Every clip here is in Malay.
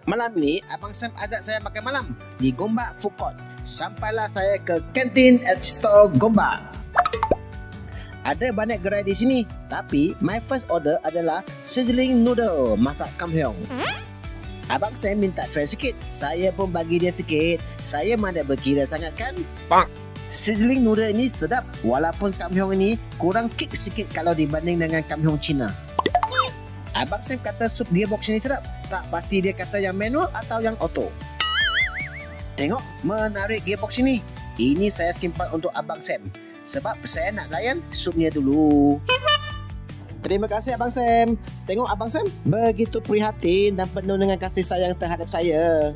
Malam ni Abang Sam ajak saya makan malam di Gombak Food Court. Sampailah saya ke kantin at store Gombak. Ada banyak gerai di sini, tapi my first order adalah sizzling noodle masak kamhyong. Abang Sam minta try sikit, saya pun bagi dia sikit. Saya mana berkira sangat kan? Sizzling noodle ini sedap, walaupun kamhyong ini kurang kick sikit kalau dibanding dengan kamhyong Cina. Abang Sam kata sup gearbox ini sedap. Tak pasti dia kata yang manual atau yang auto. Tengok, menarik gearbox ini. Ini saya simpan untuk Abang Sam, sebab saya nak layan supnya dulu. Terima kasih Abang Sam. Tengok Abang Sam begitu prihatin dan penuh dengan kasih sayang terhadap saya.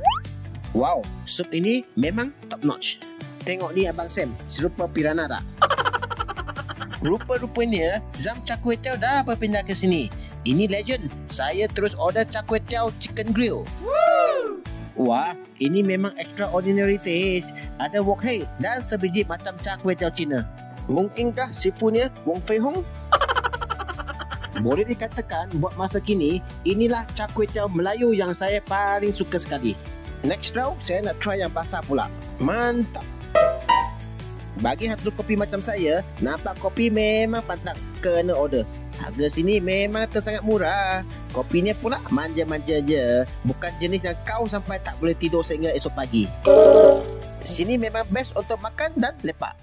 Wow, sup ini memang top notch. Tengok ni Abang Sam, serupa piranha tak? Rupa-rupanya Zam Char Kway Teow dah berpindah ke sini. Ini legend. Saya terus order Char Kway Teow chicken grill. Wah, ini memang extraordinary taste. Ada wok hei dan sebiji macam Char Kway Teow Cina. Mungkinkah sifunya Wong Fei Hong? Boleh dikatakan buat masa kini, inilah Char Kway Teow Melayu yang saya paling suka sekali. Next round, saya nak try yang basah pula. Mantap. Bagi hantu kopi macam saya, nampak kopi memang pantang kena order. Harga sini memang tersangat murah. Kopinya pula manja-manja je. Bukan jenis yang kau sampai tak boleh tidur sehingga esok pagi. Sini memang best untuk makan dan lepak.